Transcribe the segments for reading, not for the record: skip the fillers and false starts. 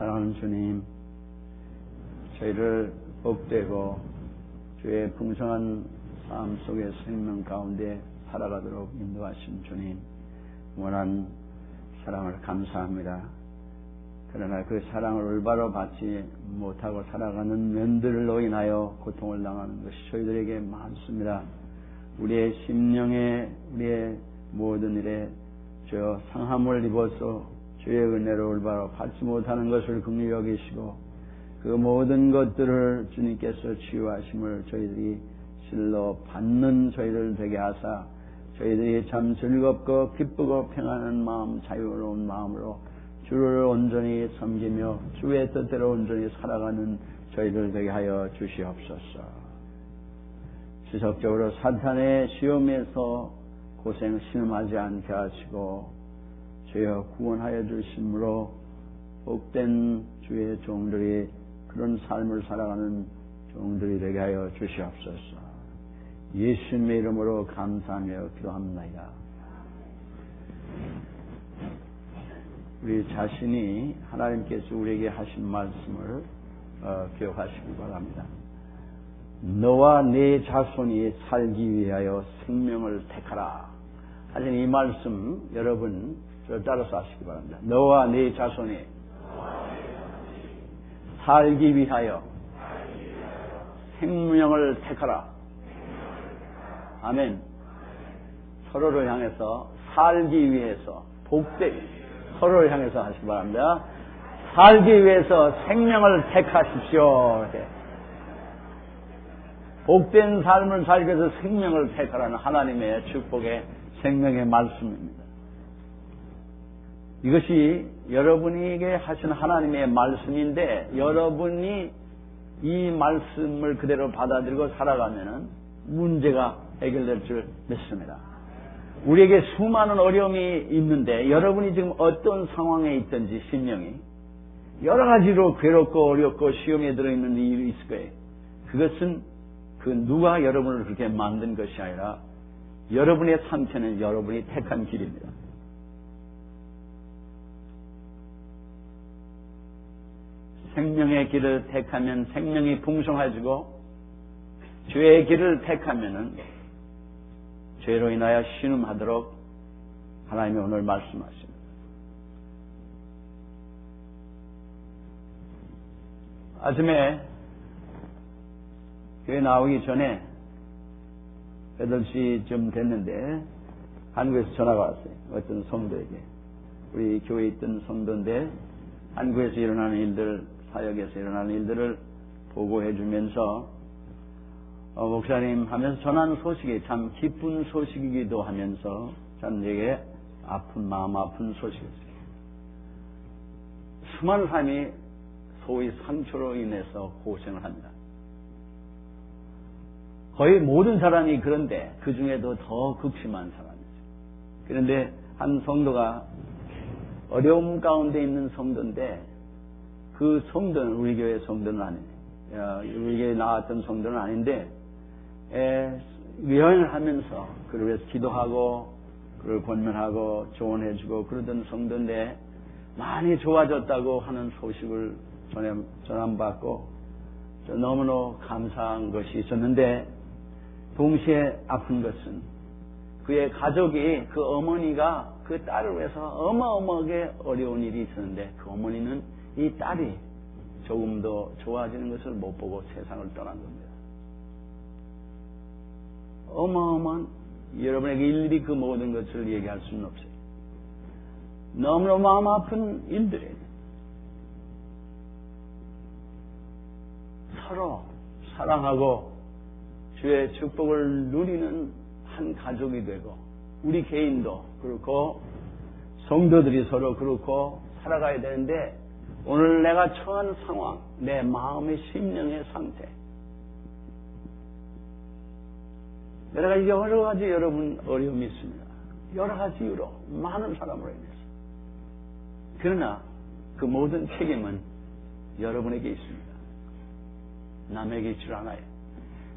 사랑하는 주님, 저희를 복되고 주의 풍성한 삶 속의 생명 가운데 살아가도록 인도하신 주님, 원한 사랑을 감사합니다. 그러나 그 사랑을 올바로 받지 못하고 살아가는 면들로 인하여 고통을 당하는 것이 저희들에게 많습니다. 우리의 심령에, 우리의 모든 일에 저 상함을 입어서 주의 은혜를 올바로 받지 못하는 것을 긍휼히 여기시고 그 모든 것들을 주님께서 치유하심을 저희들이 실로 받는 저희들 되게 하사 저희들이 참 즐겁고 기쁘고 평안한 마음, 자유로운 마음으로 주를 온전히 섬기며 주의 뜻대로 온전히 살아가는 저희들 되게 하여 주시옵소서. 지속적으로 사탄의 시험에서 고생 신음하지 않게 하시고 주여 구원하여 주심으로 복된 주의 종들이 그런 삶을 살아가는 종들이 되게 하여 주시옵소서. 예수님의 이름으로 감사하며 기도합니다. 우리 자신이 하나님께서 우리에게 하신 말씀을 기억하시기 바랍니다. 너와 네 자손이 살기 위하여 생명을 택하라 하신 이 말씀 여러분 저 따라서 하시기 바랍니다. 너와 네 자손이 살기 위하여 생명을 택하라. 아멘. 서로를 향해서 살기 위해서 복되게 서로를 향해서 하시기 바랍니다. 살기 위해서 생명을 택하십시오. 복된 삶을 살기 위해서 생명을 택하라는 하나님의 축복의 생명의 말씀입니다. 이것이 여러분에게 하신 하나님의 말씀인데 여러분이 이 말씀을 그대로 받아들이고 살아가면은 문제가 해결될 줄 믿습니다. 우리에게 수많은 어려움이 있는데 여러분이 지금 어떤 상황에 있든지 심령이 여러 가지로 괴롭고 어렵고 시험에 들어있는 일이 있을 거예요. 그것은 그 누가 여러분을 그렇게 만든 것이 아니라 여러분의 상태는 여러분이 택한 길입니다. 생명의 길을 택하면 생명이 풍성해지고 죄의 길을 택하면은 죄로 인하여 신음하도록 하나님이 오늘 말씀하십니다. 아침에 교회 나오기 전에 8시쯤 됐는데 한국에서 전화가 왔어요. 어떤 성도에게. 우리 교회에 있던 성도인데 한국에서 일어나는 일들, 사역에서 일어나는 일들을 보고해 주면서 목사님 하면서 전하는 소식이 참 기쁜 소식이기도 하면서 참 되게 아픈 마음 아픈 소식이었어요. 수많은 사람이 소위 상처로 인해서 고생을 합니다. 거의 모든 사람이 그런데 그 중에도 더 극심한 사람이죠. 그런데 한 성도가 어려움 가운데 있는 성도인데 그 성도는 우리 교회 성도는 아니에요. 우리 교회에 나왔던 성도는 아닌데 여행을 하면서 그를 위해서 기도하고 그를 권면하고 조언해주고 그러던 성도인데 많이 좋아졌다고 하는 소식을 전함받고 너무너무 감사한 것이 있었는데 동시에 아픈 것은 그의 가족이 그 어머니가 그 딸을 위해서 어마어마하게 어려운 일이 있었는데 그 어머니는 이 딸이 조금 더 좋아지는 것을 못 보고 세상을 떠난 겁니다. 어마어마한 여러분에게 일일이 그 모든 것을 얘기할 수는 없어요. 너무너무 마음 아픈 일들이에요. 서로 사랑하고 주의 축복을 누리는 한 가족이 되고 우리 개인도 그렇고 성도들이 서로 그렇고 살아가야 되는데 오늘 내가 처한 상황, 내 마음의 심령의 상태 여러 가지 여러분 어려움이 있습니다. 여러 가지 이유로 많은 사람으로 인해서 그러나 그 모든 책임은 여러분에게 있습니다. 남에게 있지 않아요.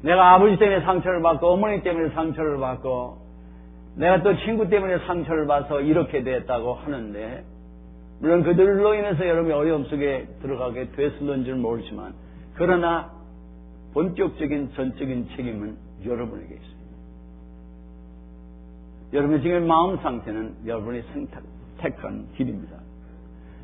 내가 아버지 때문에 상처를 받고 어머니 때문에 상처를 받고 내가 또 친구 때문에 상처를 받아서 이렇게 됐다고 하는데 물론 그들로 인해서 여러분이 어려움 속에 들어가게 됐을런지는 모르지만, 그러나 본격적인 전적인 책임은 여러분에게 있습니다. 여러분의 지금 마음 상태는 여러분이 택한 길입니다.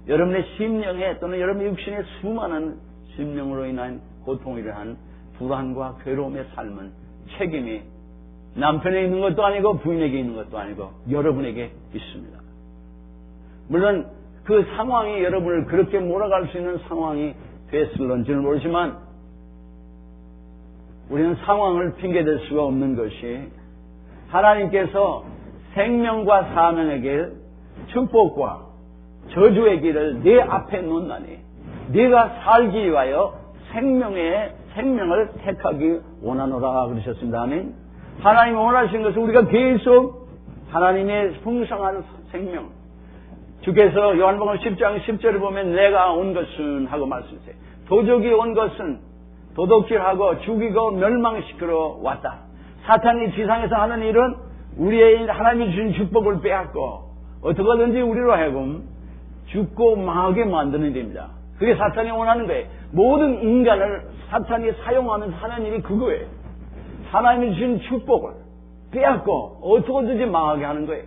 여러분의 심령에 또는 여러분의 육신의 수많은 심령으로 인한 고통이라 한 불안과 괴로움의 삶은 책임이 남편에 있는 것도 아니고 부인에게 있는 것도 아니고 여러분에게 있습니다. 물론 그 상황이 여러분을 그렇게 몰아갈 수 있는 상황이 됐을런지는 모르지만, 우리는 상황을 핑계댈 수가 없는 것이, 하나님께서 생명과 사명의 길, 축복과 저주의 길을 내 앞에 놓나니 네가 살기 위하여 생명을 택하기 원하노라 그러셨습니다. 아멘. 하나님이 원하시는 것은 우리가 계속 하나님의 풍성한 생명, 주께서 요한복음 10장 10절을 보면 내가 온 것은 하고 말씀하세요. 도적이 온 것은 도둑질하고 죽이고 멸망시키러 왔다. 사탄이 지상에서 하는 일은 우리의 하나님이 주신 축복을 빼앗고 어떻게든지 우리로 하여금 죽고 망하게 만드는 일입니다. 그게 사탄이 원하는 거예요. 모든 인간을 사탄이 사용하면서 하는 일이 그거예요. 하나님이 주신 축복을 빼앗고 어떻게든지 망하게 하는 거예요.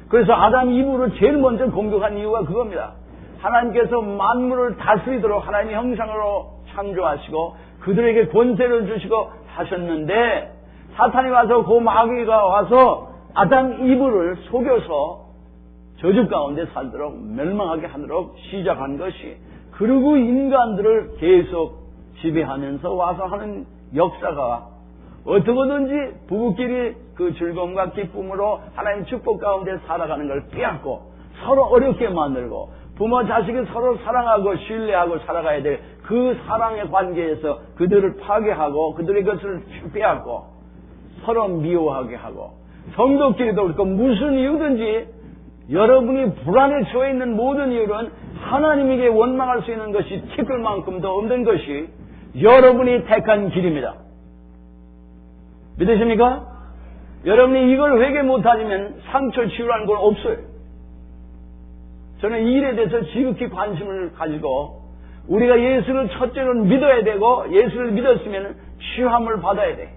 그래서 아담 이브를 제일 먼저 공격한 이유가 그겁니다. 하나님께서 만물을 다스리도록 하나님의 형상으로 창조하시고 그들에게 권세를 주시고 하셨는데, 사탄이 와서 그 마귀가 와서 아담 이브를 속여서 저주 가운데 살도록 멸망하게 하도록 시작한 것이, 그리고 인간들을 계속 지배하면서 와서 하는 역사가 어떻게든지 부부끼리 그 즐거움과 기쁨으로 하나님 축복 가운데 살아가는 걸 빼앗고 서로 어렵게 만들고, 부모 자식이 서로 사랑하고 신뢰하고 살아가야 될 그 사랑의 관계에서 그들을 파괴하고 그들의 것을 빼앗고 서로 미워하게 하고, 성도끼리도 그렇고 무슨 이유든지 여러분이 불안에 처해 있는 모든 이유는 하나님에게 원망할 수 있는 것이 티끌만큼도 없는 것이 여러분이 택한 길입니다. 믿으십니까? 여러분이 이걸 회개 못하시면 상처 치유라는 건 없어요. 저는 이 일에 대해서 지극히 관심을 가지고, 우리가 예수를 첫째로는 믿어야 되고, 예수를 믿었으면 치유함을 받아야 돼.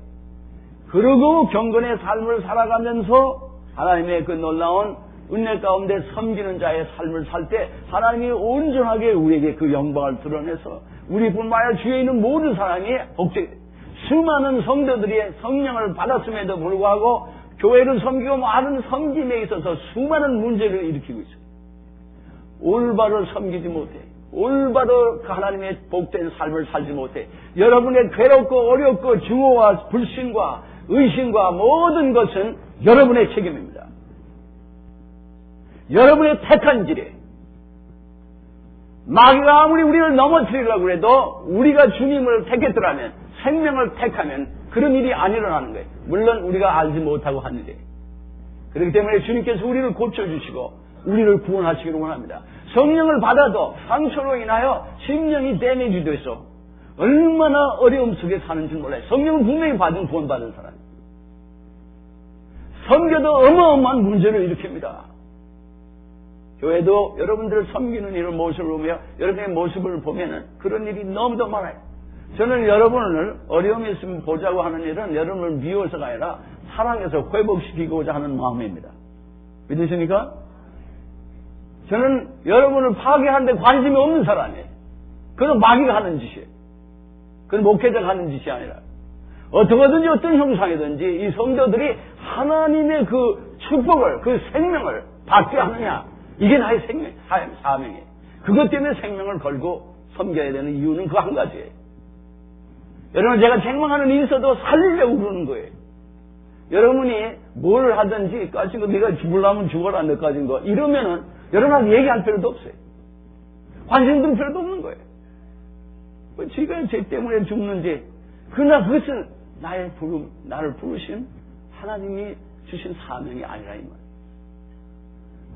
그리고 경건의 삶을 살아가면서 하나님의 그 놀라운 은혜 가운데 섬기는 자의 삶을 살 때 하나님이 온전하게 우리에게 그 영광을 드러내서 우리뿐만 아니라 주위에 있는 모든 사람이 복되게, 수많은 성도들이 성령을 받았음에도 불구하고 교회를 섬기고 많은 섬김에 있어서 수많은 문제를 일으키고 있어요. 올바로 섬기지 못해. 올바로 그 하나님의 복된 삶을 살지 못해. 여러분의 괴롭고 어렵고 증오와 불신과 의심과 모든 것은 여러분의 책임입니다. 여러분의 택한 길에 마귀가 아무리 우리를 넘어뜨리려고 해도 우리가 주님을 택했더라면, 생명을 택하면 그런 일이 안 일어나는 거예요. 물론 우리가 알지 못하고 하는 일이에요. 그렇기 때문에 주님께서 우리를 고쳐주시고 우리를 구원하시기를 원합니다. 성령을 받아도 상처로 인하여 심령이 데미지 돼서 얼마나 어려움 속에 사는지 몰라요. 성령을 분명히 받은 구원받은 사람. 섬겨도 어마어마한 문제를 일으킵니다. 교회도 여러분들을 섬기는 이런 모습을 보며 여러분의 모습을 보면은 그런 일이 너무도 많아요. 저는 여러분을 어려움이 있으면 보자고 하는 일은 여러분을 미워서가 아니라 사랑해서 회복시키고자 하는 마음입니다. 믿으십니까? 저는 여러분을 파괴하는 데 관심이 없는 사람이에요. 그건 마귀가 하는 짓이에요. 그건 목회자가 하는 짓이 아니라 어떻게든지 어떤 형상이든지 이 성도들이 하나님의 그 축복을, 그 생명을 받게 하느냐, 이게 나의 생명, 사명이에요. 그것 때문에 생명을 걸고 섬겨야 되는 이유는 그 한 가지예요. 여러분, 제가 책망하는 일이 있어도 살리려고 그러는 거예요. 여러분이 뭘 하든지 가지고 네가 죽으려면 죽어라, 너 가진 거 이러면은 여러분한테 얘기할 필요도 없어요. 관심 들 필요도 없는 거예요. 지가 죄 때문에 죽는지, 그러나 그것은 나의 나를 부르신 하나님이 주신 사명이 아니라 이 말이에요.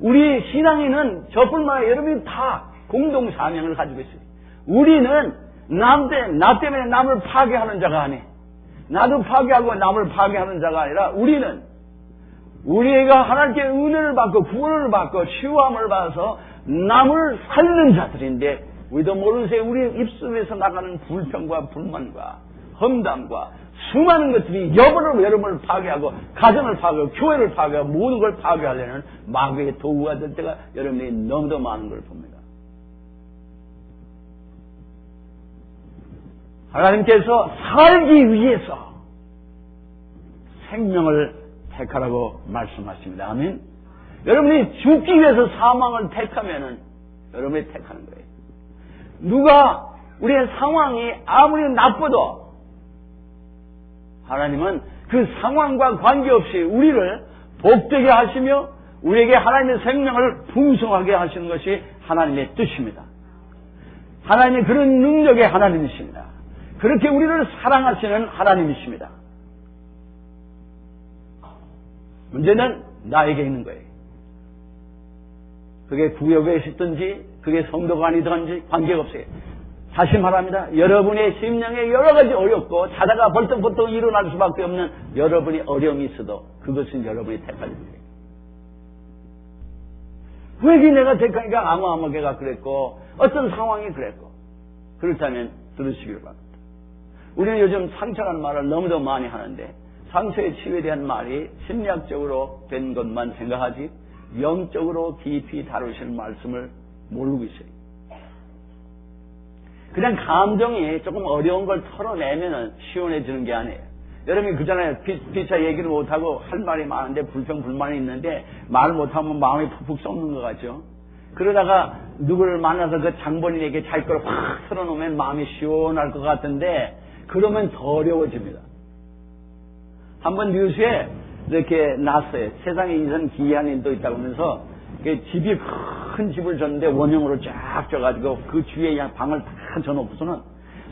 우리 신앙인은 저뿐만 아니라 여러분이 다 공동 사명을 가지고 있어요. 우리는 나 때문에 남을 파괴하는 자가 아니에요. 나도 파괴하고 남을 파괴하는 자가 아니라 우리는 우리가 하나님께 은혜를 받고 구원을 받고 치유함을 받아서 남을 살리는 자들인데 우리도 모르는 새에 우리 입술에서 나가는 불평과 불만과 험담과 수많은 것들이 여러분을 파괴하고 가정을 파괴하고 교회를 파괴하고 모든 걸 파괴하려는 마귀의 도구가 될 때가 여러분이 너무도 많은 걸 봅니다. 하나님께서 살기 위해서 생명을 택하라고 말씀하십니다. 아멘. 여러분이 죽기 위해서 사망을 택하면은 여러분이 택하는 거예요. 누가 우리의 상황이 아무리 나빠도 하나님은 그 상황과 관계없이 우리를 복되게 하시며 우리에게 하나님의 생명을 풍성하게 하시는 것이 하나님의 뜻입니다. 하나님의 그런 능력의 하나님이십니다. 그렇게 우리를 사랑하시는 하나님이십니다. 문제는 나에게 있는 거예요. 그게 구역에 있든지 그게 성도가 아니든지 관계가 없어요. 다시 말합니다. 여러분의 심령에 여러 가지 어렵고 자다가 벌떡벌떡 일어날 수밖에 없는 여러분의 어려움이 있어도 그것은 여러분이 택할 일이에요. 왜 내가 택하니까 아무개가 그랬고 어떤 상황이 그랬고 그렇다면 들으시길 바랍니다. 우리는 요즘 상처라는 말을 너무도 많이 하는데 상처의 치유에 대한 말이 심리학적으로 된 것만 생각하지 영적으로 깊이 다루시는 말씀을 모르고 있어요. 그냥 감정이 조금 어려운 걸 털어내면 시원해지는 게 아니에요. 여러분이 그전에 피차 얘기를 못하고 할 말이 많은데 불평불만이 있는데 말을 못하면 마음이 푹푹 썩는 것 같죠. 그러다가 누구를 만나서 그 장본인에게 자기 걸 확 털어놓으면 마음이 시원할 것 같은데 그러면 더 어려워집니다. 한번 뉴스에 이렇게 났어요. 세상에 인선 기이한 인도 있다고 하면서 집이 큰 집을 졌는데 원형으로 쫙 져가지고 그 주위에 그냥 방을 다 져놓고서는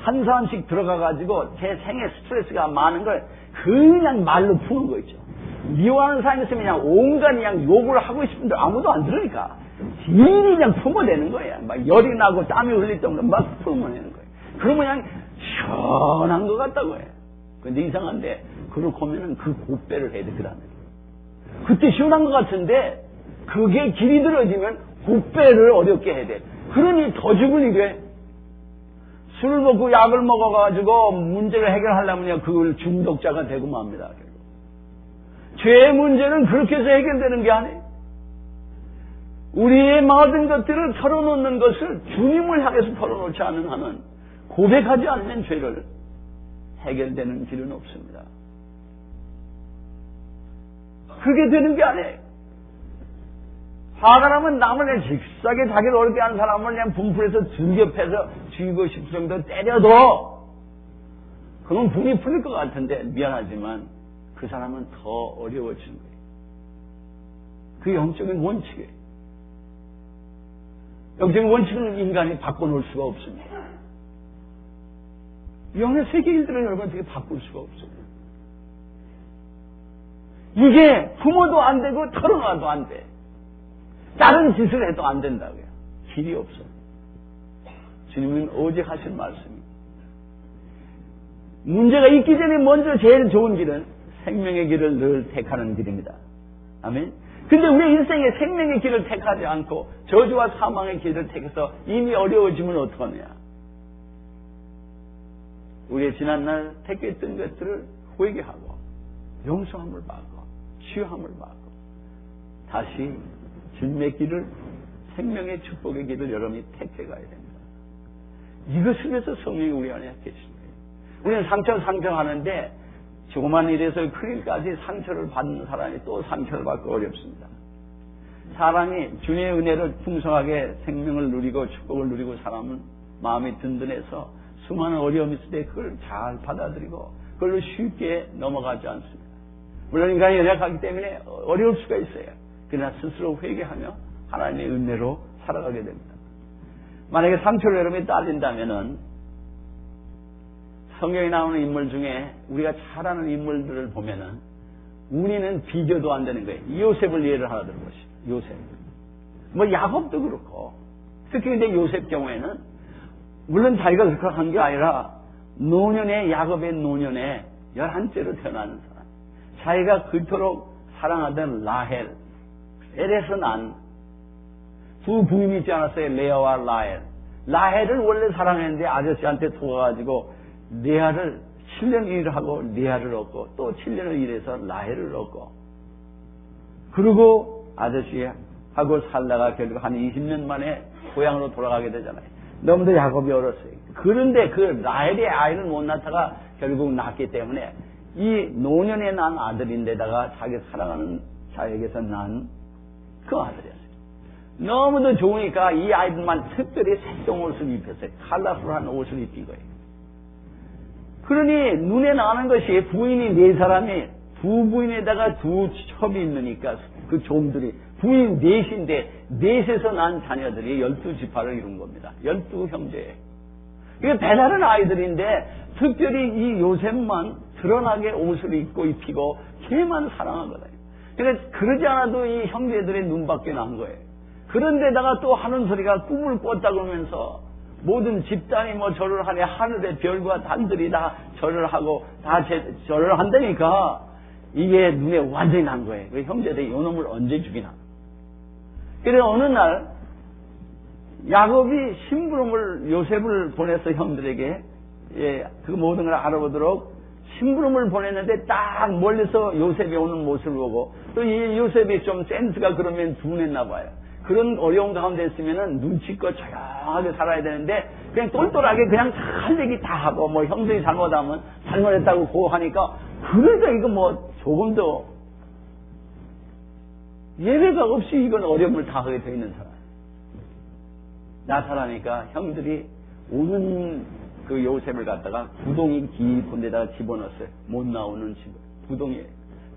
한 사람씩 들어가가지고 제 생에 스트레스가 많은 걸 그냥 말로 푸는 거 있죠. 미워하는 사람이 있으면 그냥 온갖 그냥 욕을 하고 싶은데 아무도 안 들으니까 일이 그냥 품어내는 거예요. 막 열이 나고 땀이 흘릴 정도로 막 품어내는 거예요. 그러면 그냥 시원한 것 같다고 해요. 근데 이상한데 그렇고 하면은 그 곱배를 해야 돼. 그 다음에 그때 시원한 것 같은데 그게 길이 들어지면 곱배를 어렵게 해야 돼. 그러니 더 죽을 일에 술을 먹고 약을 먹어가지고 문제를 해결하려면 그걸 중독자가 되고 맙니다. 죄의 문제는 그렇게 해서 해결되는 게 아니에요. 우리의 모든 것들을 털어놓는 것을 주님을 향해서 털어놓지 않는 한은 고백하지 않는 죄를 해결되는 길은 없습니다. 그게 되는 게 아니에요. 화가 나면 남을 직사게 자기를 어렵게 하는 사람을 그냥 분풀해서 들겨패서 죽이고 싶을 정도 때려도 그건 분이 풀릴 것 같은데 미안하지만 그 사람은 더 어려워지는 거예요. 그 영적인 원칙이에요. 영적인 원칙은 인간이 바꿔놓을 수가 없습니다. 영의 세계 일들은 여러분 어떻게 바꿀 수가 없습니다. 이게 부모도 안 되고 털어놔도 안 돼. 다른 짓을 해도 안 된다고요. 길이 없어. 주님은 오직 하신 말씀입니다. 문제가 있기 전에 먼저 제일 좋은 길은 생명의 길을 늘 택하는 길입니다. 아멘. 근데 우리 인생에 생명의 길을 택하지 않고 저주와 사망의 길을 택해서 이미 어려워지면 어떡하느냐. 우리의 지난날 택했던 것들을 회개하고 용서함을 받고 치유함을 받고 다시 진리의 길을 생명의 축복의 길을 여러분이 택해가야 됩니다. 이것을 위해서 성령이 우리 안에 계신 거예요. 우리는 상처하는데 조그만 일에서 큰 일까지 상처를 받는 사람이 또 상처를 받고 어렵습니다. 사람이 주님의 은혜를 풍성하게 생명을 누리고 축복을 누리고 사람은 마음이 든든해서 수많은 어려움이 있을 때 그걸 잘 받아들이고 그걸로 쉽게 넘어가지 않습니다. 물론 인간이 연약하기 때문에 어려울 수가 있어요. 그러나 스스로 회개하며 하나님의 은혜로 살아가게 됩니다. 만약에 상처를 여러분이 따진다면은 성경에 나오는 인물 중에 우리가 잘 아는 인물들을 보면은 우리는 비교도 안 되는 거예요. 요셉을 예를 하나 들어보시죠. 요셉. 뭐 야곱도 그렇고 특히 근데 요셉 경우에는 물론 자기가 그렇게 한 게 아니라 노년에 야곱의 노년에 11째로 태어나는 사람. 자기가 그토록 사랑하던 라헬, 엘에서 난 두 부인이 있지 않았어요? 레아와 라헬. 라헬을 원래 사랑했는데 아저씨한테 속아가지고 레아를 7년 일을 하고 레아를 얻고 또 7년을 일해서 라헬을 얻고 그리고 아저씨하고 살다가 결국 한 20년 만에 고향으로 돌아가게 되잖아요. 너무도 야곱이 어렸어요. 그런데 그 라헬의 아이를 못 낳다가 결국 낳기 때문에 이 노년에 난 아들인데다가 자기 사랑하는 자에게서 난 그 아들이었어요. 너무도 좋으니까 이 아이들만 특별히 색동 옷을 입혔어요. 컬러풀한 옷을 입힌 거예요. 그러니 눈에 나는 것이 부인이 네 사람이 두 부인에다가 두 첩이 있으니까 그 종들이 부인 넷인데 넷에서 난 자녀들이 12지파를 이룬 겁니다. 12형제. 이게 배다른 아이들인데 특별히 이 요셉만 드러나게 옷을 입히고 걔만 사랑하거든요. 그러니까 그러지 않아도 이 형제들의 눈밖에 난 거예요. 그런데다가 또 하는 소리가 꿈을 꿨다 그러면서 모든 집단이 뭐 절을 하네. 하늘의 별과 달들이 다 절을 하고 다 절을 한다니까 이게 눈에 완전히 난 거예요. 그 형제들이 요놈을 언제 죽이나. 그래 어느 날 야곱이 심부름을 요셉을 보내서 형들에게 그 모든 걸 알아보도록 심부름을 보냈는데 딱 멀리서 요셉이 오는 모습을 보고 또 이 요셉이 좀 센스가 그러면 둔했나 봐요. 그런 어려운 가운데 있으면은 눈치껏 조용하게 살아야 되는데 그냥 똘똘하게 그냥 할 얘기 다 하고 뭐 형들이 잘못하면 잘못했다고 고하니까 그러니까 이거 뭐 조금도 예외가 없이 이건 어려움을 다 하게 돼 있는 사람. 나타나니까 형들이 오는 그 요셉을 갖다가 구덩이 깊은 데다가 집어넣었어요. 못 나오는 집 구덩이에.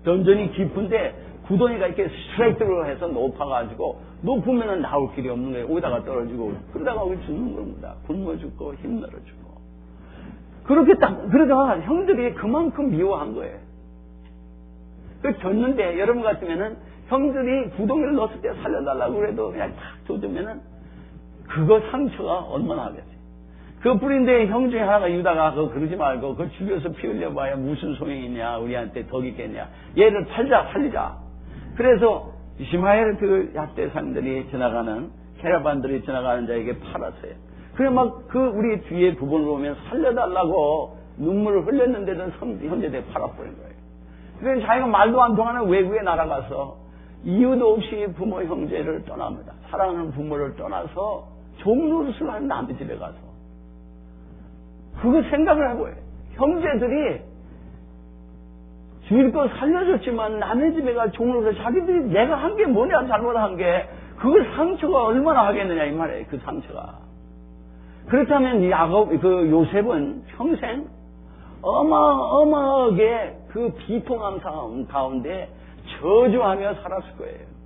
던전이 깊은데 구덩이가 이렇게 스트레이트로 해서 높아가지고 높으면은 나올 길이 없는 거예요. 오다가 떨어지고 그러다가 거기 죽는 겁니다. 굶어 죽고 힘들어 죽고. 그렇게 딱 그러다가 형들이 그만큼 미워한 거예요. 그 졌는데 여러분 같으면은 형들이 구덩이를 넣었을 때 살려달라고 그래도 그냥 탁 줬으면은 그거 상처가 얼마나 하겠어요. 그 뿌린데 형 중에 하나가 유다가 그러지 말고 그 죽여서 피 흘려봐야 무슨 소용이 있냐. 우리한테 덕이 있겠냐. 얘를 팔자 살리자. 그래서 이스마엘 그 약대상들이 지나가는 캐러반들이 지나가는 자에게 팔았어요. 그래 막 그 우리 뒤에 부분을 보면 살려달라고 눈물을 흘렸는데도 현재대 팔아버린 거예요. 그래서 자기가 말도 안 통하는 외국에 날아가서 이유도 없이 부모 형제를 떠납니다. 사랑하는 부모를 떠나서 종노릇을 하는 남의 집에 가서 그거 생각을 해보여요. 형제들이 주일 거 살려줬지만 남의 집에 가 종노릇을 자기들이 내가 한 게 뭐냐 잘못한 게 그걸 상처가 얼마나 하겠느냐 이 말이에요. 그 상처가. 그렇다면 그 요셉은 평생 어마어마하게 그 비통함 상황 가운데 저주하며 살았을 거예요.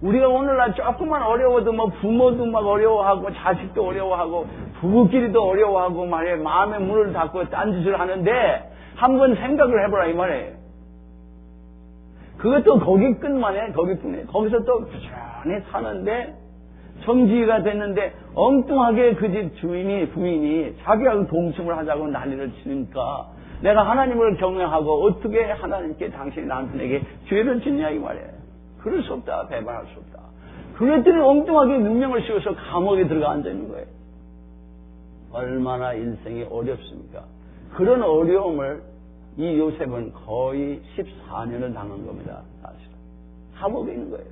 우리가 오늘날 조금만 어려워도 뭐 부모도 막 어려워하고 자식도 어려워하고 부부끼리도 어려워하고 말이에요. 마음의 문을 닫고 딴짓을 하는데 한번 생각을 해보라 이 말이에요. 그것도 거기 끝만에 거기뿐이에요. 거기서 또 부지런히 사는데 정지가 됐는데 엉뚱하게 그 집 부인이 자기하고 동침을 하자고 난리를 치니까 내가 하나님을 경외하고 어떻게 하나님께 당신이 남편에게 죄를 짓냐 이 말이에요. 그럴 수 없다. 배반할 수 없다. 그랬더니 엉뚱하게 누명을 씌워서 감옥에 들어가 앉아있는 거예요. 얼마나 인생이 어렵습니까? 그런 어려움을 이 요셉은 거의 14년을 당한 겁니다. 사실은. 감옥에 있는 거예요.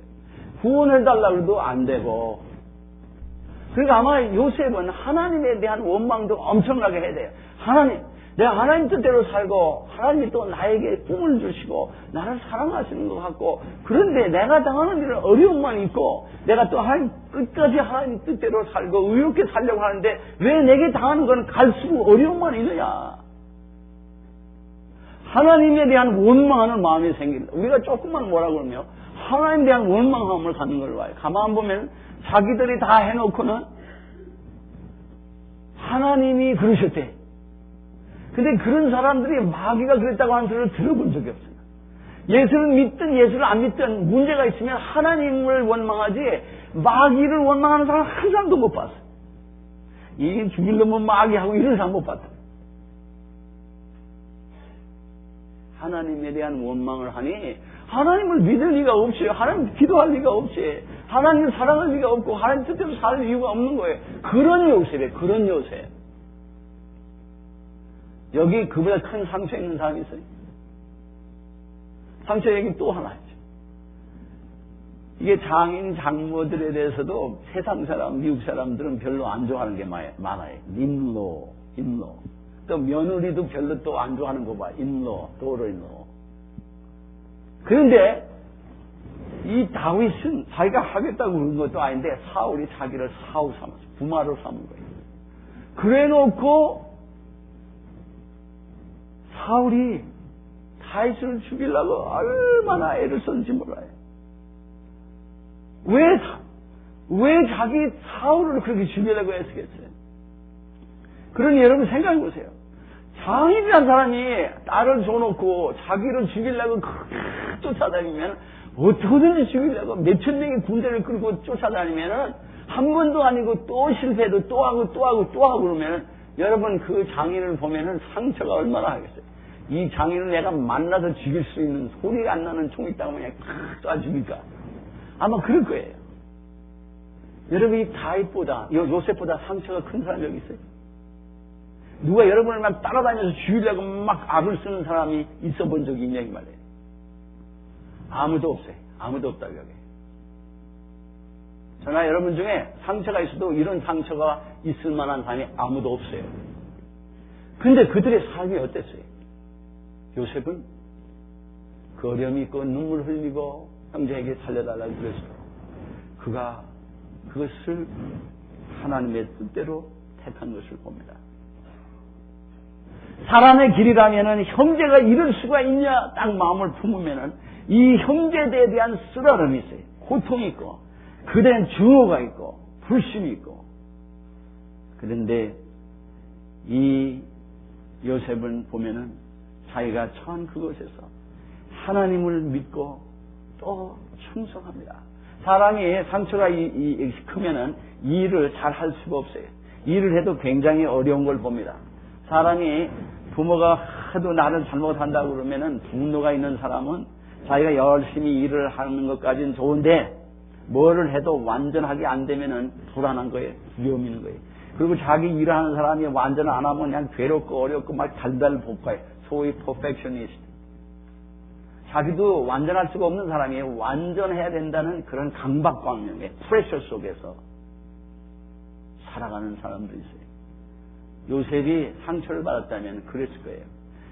구원을 달라고 해도 안 되고. 그러니까 아마 요셉은 하나님에 대한 원망도 엄청나게 해야 돼요. 하나님, 내가 하나님 뜻대로 살고 하나님이 또 나에게 꿈을 주시고 나를 사랑하시는 것 같고 그런데 내가 당하는 일은 어려움만 있고 내가 또 하나님 끝까지 하나님 뜻대로 살고 의롭게 살려고 하는데 왜 내게 당하는 건 갈수록 어려움만 있느냐. 하나님에 대한 원망하는 마음이 생긴다. 우리가 조금만 뭐라고 그러면 하나님에 대한 원망함을 갖는 걸 봐요. 가만 보면 자기들이 다 해놓고는 하나님이 그러셨대. 근데 그런 사람들이 마귀가 그랬다고 하는 소리를 들어본 적이 없어요. 예수를 믿든 예수를 안 믿든 문제가 있으면 하나님을 원망하지 마귀를 원망하는 사람 한 사람도 못 봤어요. 이게 죽이려면 마귀하고 이런 사람 못 봤다. 하나님에 대한 원망을 하니 하나님을 믿을 리가 없이, 하나님 기도할 리가 없이, 하나님을 사랑할 리가 없고 하나님 뜻대로 살 이유가 없는 거예요. 그런 요셉이에요. 그런 요셉. 여기 그보다 큰 상처 있는 사람이 있어요. 상처 얘기 또 하나 있죠. 이게 장인, 장모들에 대해서도 세상 사람, 미국 사람들은 별로 안 좋아하는 게 많아요. 인로. 또 며느리도 별로 또 안 좋아하는 거 봐. 도로. 그런데 이 다윗은 자기가 하겠다고 그런 것도 아닌데 사울이 자기를 사후 삼았어. 부마로 삼은 거예요. 그래 놓고 사울이 다윗을 죽이려고 얼마나 애를 썼는지 몰라요. 왜 자기 사울을 그렇게 죽이려고 했겠어요? 그러니 여러분 생각해 보세요. 장인이라는 사람이 딸을 줘놓고 자기를 죽이려고 쫓아다니면 어떻게든지 죽이려고 몇천 명의 군대를 끌고 쫓아다니면은 한 번도 아니고 또 실패해도 또 하고 그러면 여러분 그 장인을 보면은 상처가 얼마나 하겠어요. 이 장인을 내가 만나서 죽일 수 있는 소리가 안 나는 총이 있다고 그냥 쏴 죽일까? 아마 그럴 거예요. 여러분 이 다윗보다 요셉보다 상처가 큰 사람이 여기 있어요. 누가 여러분을 막 따라다녀서 죽이려고 막 악을 쓰는 사람이 있어 본 적이 있냐 이 말이에요. 아무도 없어요. 아무도 없다고 여기. 저나 여러분 중에 상처가 있어도 이런 상처가 있을 만한 사람이 아무도 없어요. 근데 그들의 삶이 어땠어요? 요셉은 그 어려움이 있고 눈물 흘리고 형제에게 살려달라고 그랬어요. 그가 그것을 하나님의 뜻대로 택한 것을 봅니다. 사람의 길이라면은 형제가 이럴 수가 있냐 딱 마음을 품으면은 이 형제들에 대한 쓰라름이 있어요. 고통이 있고 그대는 증오가 있고 불신이 있고. 그런데 이 요셉은 보면은 자기가 처한 그곳에서 하나님을 믿고 또 충성합니다. 사람이 상처가 크면은 일을 잘 할 수가 없어요. 일을 해도 굉장히 어려운 걸 봅니다. 사람이 부모가 하도 나를 잘못한다고 그러면은 분노가 있는 사람은 자기가 열심히 일을 하는 것까지는 좋은데 뭐를 해도 완전하게 안 되면은 불안한 거예요. 두려움 있는 거예요. 그리고 자기 일을 하는 사람이 완전 안 하면 그냥 괴롭고 어렵고 막 달달 볶아요. 소위 퍼펙셔니스트. 자기도 완전할 수가 없는 사람이 완전해야 된다는 그런 강박관념에 프레셔 속에서 살아가는 사람도 있어요. 요셉이 상처를 받았다면 그랬을 거예요.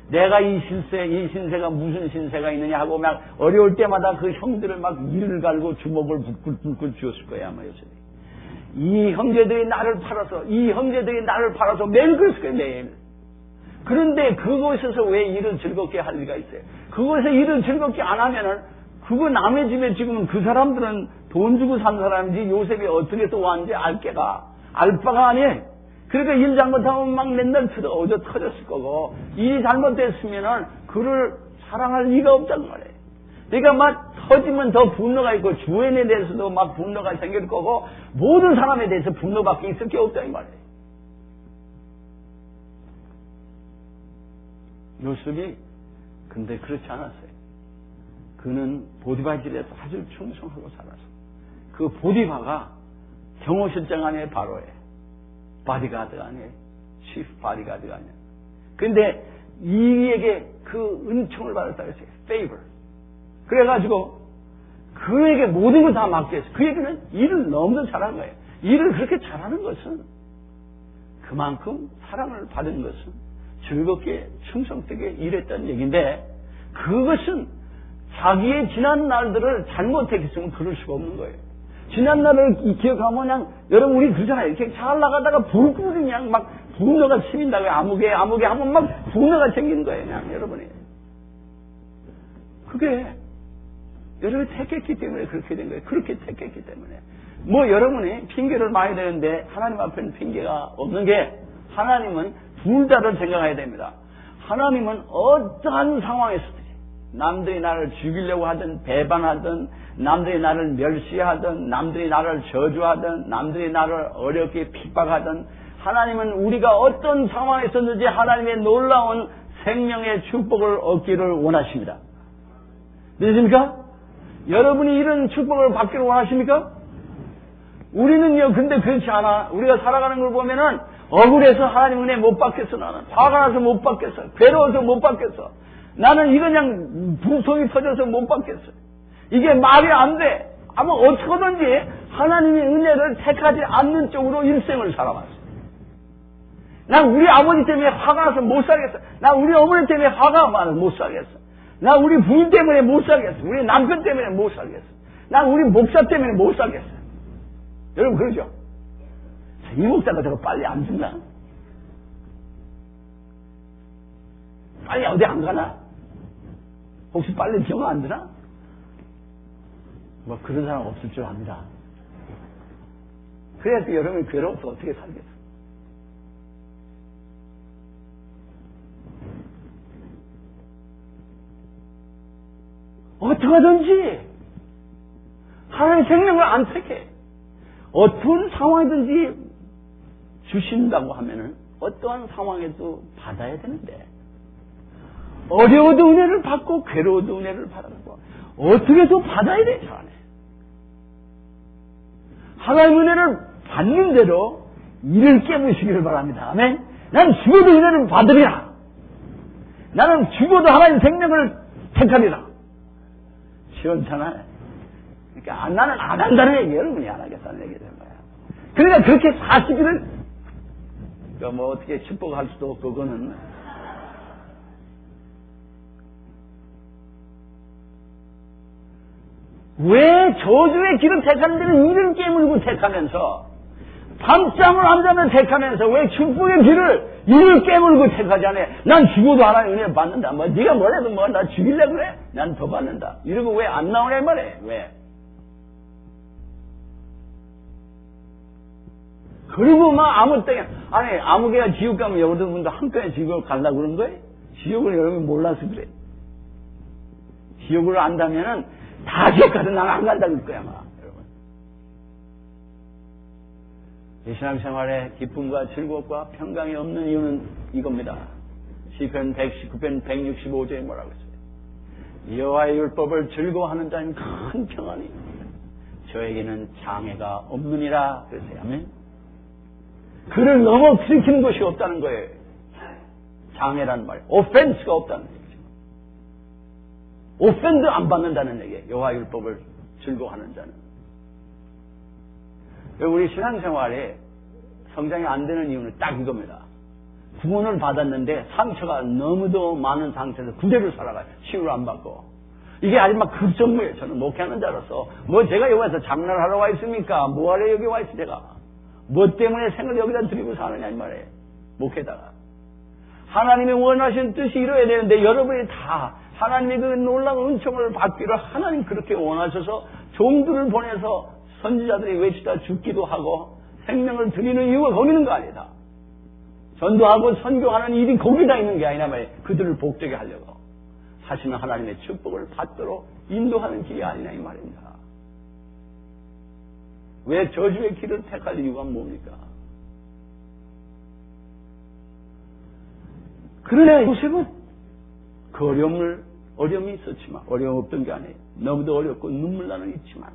내가 이 신세가 무슨 신세가 있느냐 하고 막 어려울 때마다 그 형들을 막 이를 갈고 주먹을 불끈 쥐었을 거예요, 아마 요셉이. 이 형제들이 나를 팔아서 매일 그랬을 거예요, 매일. 그런데 그곳에서 왜 일을 즐겁게 할 리가 있어요? 그곳에서 일을 즐겁게 안 하면은 그거 남의 집에 지금 그 사람들은 돈 주고 산 사람인지 요셉이 어떻게 또 왔는지 알 바가 아니에요. 그러니까 일 잘못하면 막 맨날 어저 터졌을 거고, 일이 잘못됐으면은 그를 사랑할 리가 없단 말이에요. 그러니까 막 터지면 더 분노가 있고, 주인에 대해서도 막 분노가 생길 거고, 모든 사람에 대해서 분노밖에 있을 게 없다 이 말이에요. 요셉이 근데 그렇지 않았어요. 그는 보디바 집에서 아주 충성하고 살았어. 그 보디바가 경호실장 아니에요, 바로예요. 바디가드가 아니에요. 치프 바디가드가 아니에요. 근데 이에게 그 은총을 받았다고 했어요. favor. 그래가지고 그에게 모든 걸 다 맡겼어요. 그에게는 일을 너무도 잘한 거예요. 일을 그렇게 잘하는 것은 그만큼 사랑을 받은 것은 즐겁게 충성되게 일했다는 얘기인데, 그것은 자기의 지난 날들을 잘못했으면 그럴 수가 없는 거예요. 지난 날을 기억하면 그냥, 여러분 우리 그러잖아요. 이렇게 잘 나가다가 불끈 그냥 막 분노가 생긴다고요. 아무개 하면 막 분노가 생기는 거예요. 그냥 여러분이. 그게 여러분이 택했기 때문에 그렇게 된 거예요. 그렇게 택했기 때문에. 뭐 여러분이 핑계를 많이 대는데 하나님 앞에는 핑계가 없는 게, 하나님은 둘 다를 생각해야 됩니다. 하나님은 어떠한 상황에서든지 남들이 나를 죽이려고 하든 배반하든 남들이 나를 멸시하든 남들이 나를 저주하든 남들이 나를 어렵게 핍박하든, 하나님은 우리가 어떤 상황에서든지 하나님의 놀라운 생명의 축복을 얻기를 원하십니다. 믿으십니까? 여러분이 이런 축복을 받기를 원하십니까? 우리는요, 근데 그렇지 않아. 우리가 살아가는 걸 보면은 억울해서 하나님 은혜 못 받겠어, 나는. 화가 나서 못 받겠어. 괴로워서 못 받겠어. 나는 이거 그냥 분통이 터져서 못 받겠어. 이게 말이 안 돼. 아마 어떻게든지 하나님의 은혜를 택하지 않는 쪽으로 일생을 살아왔어. 난 우리 아버지 때문에 화가 나서 못 살겠어. 난 우리 어머니 때문에 화가 많아서 못 살겠어. 난 우리 부인 때문에 못 살겠어. 우리 남편 때문에 못 살겠어. 난 우리 목사 때문에 못 살겠어. 여러분 그러죠? 이 목사가 저거 빨리 안 죽나? 빨리 어디 안 가나? 혹시 빨리 병 안 드나? 뭐 그런 사람 없을 줄 압니다. 그래서 여러분이 괴로워서 어떻게 살겠어? 어떻게든지 하나님의 생명을 안 택해. 어떤 상황이든지 주신다고 하면은 어떠한 상황에도 받아야 되는데 어려워도 은혜를 받고 괴로워도 은혜를 받고 어떻게도 받아야 되지 않아요. 하나님의 은혜를 받는 대로 이를 깨부시기를 바랍니다. 아멘. 난 죽어도 은혜를 받으리라. 나는 죽어도 하나님 생명을 택하리라. 시원찮아요. 그러니까 나는 안 한다는 얘기, 여러분이 안 하겠다는 얘기 된 거야. 그러니까 그렇게 사시기를, 그러니까 뭐 어떻게 축복할 수도 없고, 그거는. 왜 저주의 길을 택하는 데는 이를 깨물고 택하면서, 밤잠을 안 자면 택하면서, 왜 축복의 길을 이를 깨물고 택하지 않아? 난 죽어도 하나님 은혜 받는다. 뭐, 네가 뭐래도 뭐, 나 죽일래 그래? 난 더 받는다. 이러고 왜 안 나오냐 말해? 왜? 그리고 막 아무 때에, 아니, 아무 개가 지옥 가면 여러분도 한꺼번에 지옥을 가려고 그런 거예요? 지옥을 여러분이 몰라서 그래. 지옥을 안다면은 다 지옥 가도 나는 안 간다고 할 거야, 아마. 여러분. 이 신앙생활에 기쁨과 즐거움과 평강이 없는 이유는 이겁니다. 시편 119편 165조에 뭐라고 했어요? 여호와의 율법을 즐거워하는 자는 큰 평안이 있습니다. 저에게는 장애가 없느니라 그랬어요. 아멘. 그를 넘어뜨리는 것이 없다는 거예요. 장애란 말이에요. 오펜스가 없다는 얘기죠. 오펜드 안 받는다는 얘기예요. 여호와의 율법을 즐거워하는 자는. 우리 신앙생활에 성장이 안 되는 이유는 딱 이겁니다. 구원을 받았는데 상처가 너무도 많은 상태에서 그대로 살아가요. 치유를 안 받고. 이게 아주 막 급전무예요. 저는 목회하는 자로서. 뭐 제가 여기서 장난하러 와 있습니까? 뭐하러 여기 와 있어 제가. 뭐 때문에 생을 여기다 드리고 사느냐 이 말이에요. 목회다가. 하나님이 원하신 뜻이 이루어야 되는데 여러분이 다 하나님의 그 놀라운 은총을 받기를 하나님 그렇게 원하셔서 종들을 보내서 선지자들이 외치다 죽기도 하고 생명을 드리는 이유가 거기 있는 거 아니다. 전도하고 선교하는 일이 거기다 있는 게 아니라 말이에요. 그들을 복되게 하려고 하시는 하나님의 축복을 받도록 인도하는 길이 아니냐 이 말입니다. 왜 저주의 길을 택할 이유가 뭡니까? 그러나 요셉은 그 어려움이 있었지만, 어려움 없던 게 아니에요. 너무도 어렵고 눈물 나는 있지만,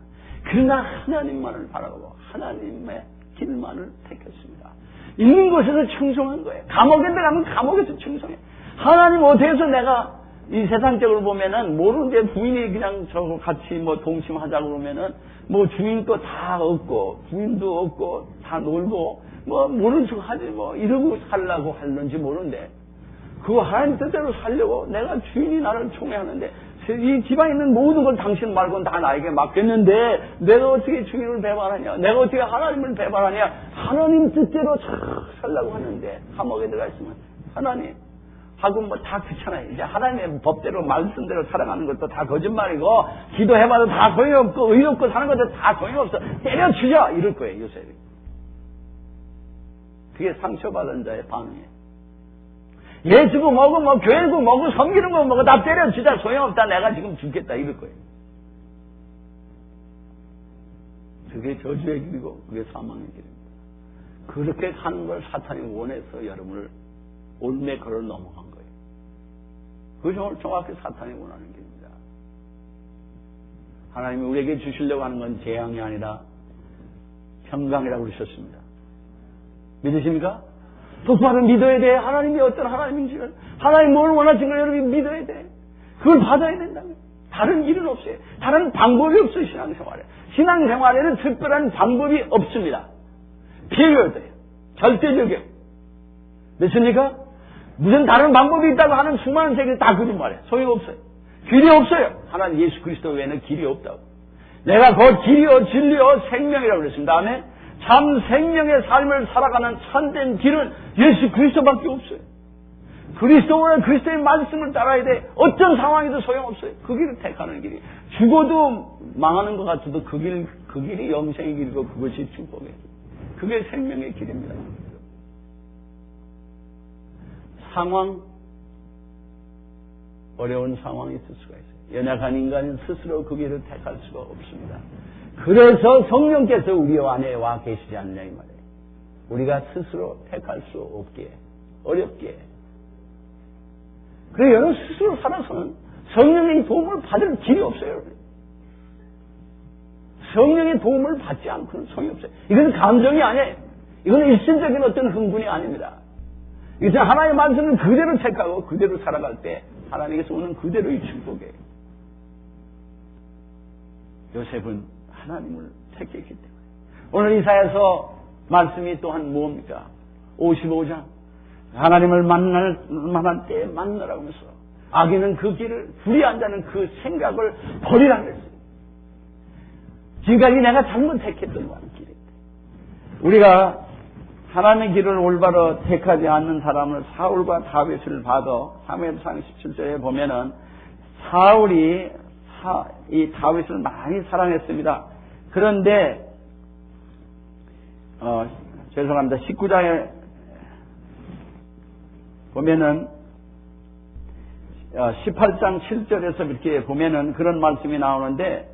그러나 하나님만을 바라보고 하나님의 길만을 택했습니다. 있는 곳에서 충성한 거예요. 감옥에 들어가면 감옥에서 충성해. 하나님 어디에서 내가 이 세상적으로 보면은 모르는데 부인이 그냥 저거 같이 뭐 동침하자고 그러면은 뭐 주인 거 다 얻고 부인도 얻고 다 놀고 뭐 모르는 척 하지 뭐 이러고 살라고 하는지 모르는데 그거 하나님 뜻대로 살려고 내가 주인이 나를 총애하는데 이 집안에 있는 모든 걸 당신 말고는 다 나에게 맡겼는데 내가 어떻게 주인을 배반하냐? 내가 어떻게 하나님을 배반하냐? 하나님 뜻대로 잘 살라고 하는데 감옥에 들어가 있으면 하나님 하고 뭐 다 그렇잖아요. 이제 하나님의 법대로 말씀대로 살아가는 것도 다 거짓말이고 기도해봐도 다 소용없고 의롭고 사는 것도 다 소용없어. 때려치자 이럴 거예요. 요셉이. 그게 상처받은 자의 반응이에요. 예수고 뭐고 뭐 교회고 뭐고 섬기는 거 뭐고 다 때려치자 소용없다. 내가 지금 죽겠다 이럴 거예요. 그게 저주의 길이고 그게 사망의 길입니다. 그렇게 가는 걸 사탄이 원해서 여러분을 올매 걸어 넘어간 거예요. 그것이 정확히 사탄이 원하는 길입니다. 하나님이 우리에게 주시려고 하는 건 재앙이 아니라 평강이라고 그러셨습니다. 믿으십니까? 똑바로 믿어야 돼. 하나님이 어떤 하나님인지를, 하나님 뭘 원하시는 걸 여러분이 믿어야 돼. 그걸 받아야 된다면 다른 길은 없어요. 다른 방법이 없어요. 신앙생활에. 신앙생활에는 특별한 방법이 없습니다. 필요해요. 절대적이에요. 믿습니까? 무슨 다른 방법이 있다고 하는 수많은 세계에 다 거짓말이에요. 소용없어요. 길이 없어요. 하나님 예수 그리스도 외에는 길이 없다고. 내가 곧 길이요 진리요 생명이라고 그랬습니다. 다음에 참 생명의 삶을 살아가는 참된 길은 예수 그리스도밖에 없어요. 그리스도의 말씀을 따라야 돼. 어떤 상황에도 소용없어요. 그 길을 택하는 길이. 죽어도 망하는 것 같아도 그 길이 영생의 길이고 그것이 축복의 길. 그게 생명의 길입니다. 상황, 어려운 상황이 있을 수가 있어요. 연약한 인간은 스스로 그 길을 택할 수가 없습니다. 그래서 성령께서 우리 안에 와 계시지 않냐 이 말이에요. 우리가 스스로 택할 수 없기에, 어렵기에. 그래서 여러분 스스로 살아서는 성령의 도움을 받을 길이 없어요. 성령의 도움을 받지 않고는 소용이 없어요. 이건 감정이 아니에요. 이건 일신적인 어떤 흥분이 아닙니다. 이제 하나님의 말씀을 그대로 택하고 그대로 살아갈 때 하나님께서 오는 그대로의 축복이에요. 요셉은 하나님을 택했기 때문에. 오늘 이사야서 말씀이 또한 뭡니까? 55장. 하나님을 만날 때 만나라고 하면서 악인은 그 길을 불의한 자는 그 생각을 버리라고 했어요. 지금까지 내가 잘못 택했던 길입니다. 우리가 하나님의 길을 올바로 택하지 않는 사람을 사울과 다윗을 봐도 사무엘상 17절에 보면은 사울이 이 다윗을 많이 사랑했습니다. 그런데 죄송합니다. 19장에 보면은 18장 7절에서 이렇게 보면은 그런 말씀이 나오는데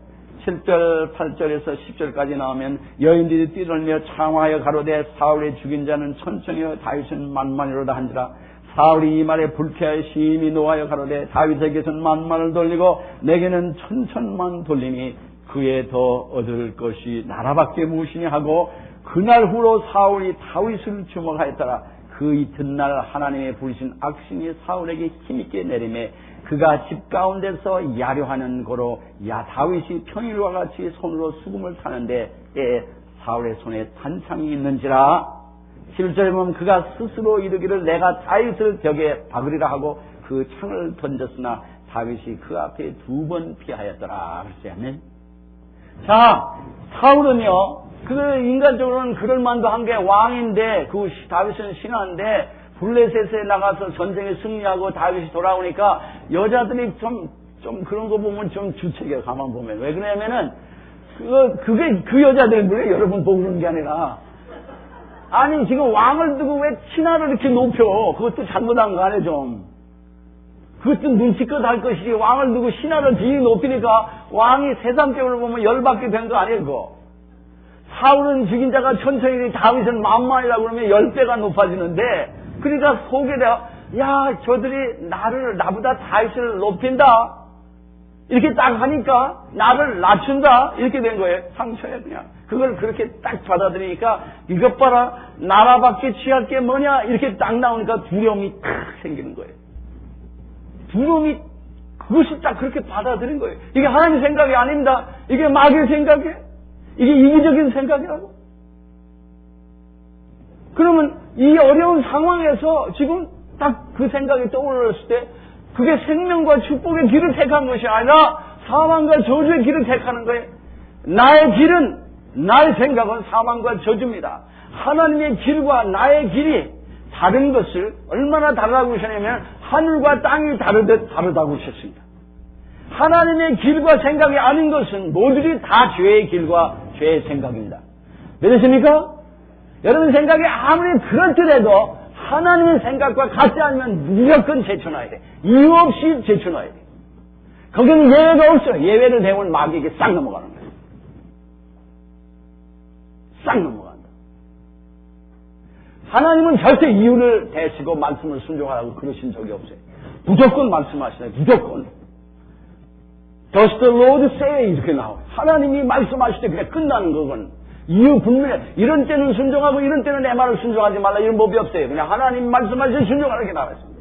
7절, 8절에서 10절까지 나오면 여인들이 뛰놀며 창화하여 가로되 사울의 죽인 자는 천천히여 다윗은 만만이로다 한지라 사울이 이 말에 불쾌하여 심히 노하여 가로되 다윗에게서는 만만을 돌리고 내게는 천천만 돌리니 그에 더 얻을 것이 나라밖에 무엇이니 하고 그날 후로 사울이 다윗을 주목하였더라. 그 이튿날 하나님의 부르신 악신이 사울에게 힘있게 내리매 그가 집 가운데서 야려하는 고로 다윗이 평일과 같이 손으로 수금을 타는데 때에 사울의 손에 탄창이 있는지라. 11절에 보면 그가 스스로 이르기를 내가 다윗을 벽에 박으리라 하고 그 창을 던졌으나 다윗이 그 앞에 2번 피하였더라. 그렇지 않나요? 자, 사울은요, 인간적으로는 그럴 만도 한 게 왕인데, 다윗은 신하인데, 블레셋에 나가서 전쟁에 승리하고 다윗이 돌아오니까 여자들이 좀 그런 거 보면 좀 주책이에요. 가만 보면. 왜 그러냐면은, 그 여자들이 물론 여러분 보고 그러는 게 아니라, 아니, 지금 왕을 두고 왜 신하를 이렇게 높여? 그것도 잘못한 거 아니에요, 좀. 그것도 눈치껏 할 것이지, 왕을 두고 신하를 뒤에 높이니까 왕이 세상적으로 보면 열받게 된 거 아니에요, 그거. 사울은 죽인 자가 천천히 다윗은 만만이라고 그러면 10배가 높아지는데, 그러니까 속에 야, 저들이 나보다 다윗을 높인다. 이렇게 딱 하니까 나를 낮춘다. 이렇게 된 거예요. 상처에 그냥. 그걸 그렇게 딱 받아들이니까 이것 봐라. 나라밖에 취할 게 뭐냐. 이렇게 딱 나오니까 두려움이 탁 생기는 거예요. 두려움이 그것이 딱 그렇게 받아들인 거예요. 이게 하나님의 생각이 아닙니다. 이게 마귀의 생각이에요. 이게 이기적인 생각이라고. 그러면 이 어려운 상황에서 지금 딱 그 생각이 떠올랐을 때 그게 생명과 축복의 길을 택한 것이 아니라 사망과 저주의 길을 택하는 거예요. 나의 생각은 사망과 저주입니다. 하나님의 길과 나의 길이 다른 것을 얼마나 다르다고 하셨냐면 하늘과 땅이 다르다고 하셨습니다. 하나님의 길과 생각이 아닌 것은 모두들이 다 죄의 길과 죄의 생각입니다. 믿으십니까? 여러분 생각이 아무리 그렇더라도 하나님의 생각과 같지 않으면 무조건 제쳐놔야 돼. 이유 없이 제쳐놔야 돼. 거기는 예외가 없어요. 예외를 대면 마귀에게 싹 넘어가는 거예요. 싹 넘어간다. 하나님은 절대 이유를 대시고 말씀을 순종하라고 그러신 적이 없어요. 무조건 말씀하시네. 무조건. Does the Lord say? 이렇게 나와요. 하나님이 말씀하실 때 그냥 끝나는 거건. 이유 분명해. 이런 때는 순종하고 이런 때는 내 말을 순종하지 말라. 이런 법이 없어요. 그냥 하나님 말씀하실 때 순종하는 게 나와 있습니다.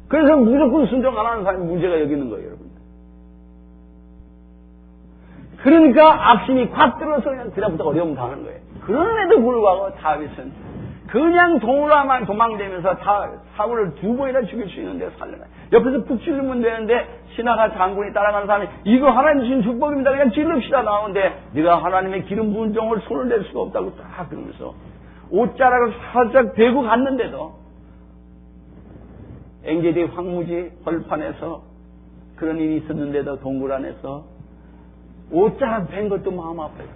그래서 무조건 순종 안 하는 사람이 문제가 여기 있는 거예요, 여러분. 그러니까 악심이 콱 들어서 그냥 그다음부터 어려움 당하는 거예요. 그런데도 불구하고 다윗은 그냥 동으로만 도망다니면서 사울을 2번이나 죽일 수 있는데 살려놔요. 옆에서 푹 찔르면 되는데 신하가 장군이 따라가는 사람이 이거 하나님 주신 축복입니다. 그냥 찔릅시다 나오는데 네가 하나님의 기름 부은 종을 손을 댈 수가 없다고 딱 그러면서 옷자락을 살짝 대고 갔는데도 엔게디 황무지 벌판에서 그런 일이 있었는데도 동굴 안에서 옷자락 벤 것도 마음 아파요.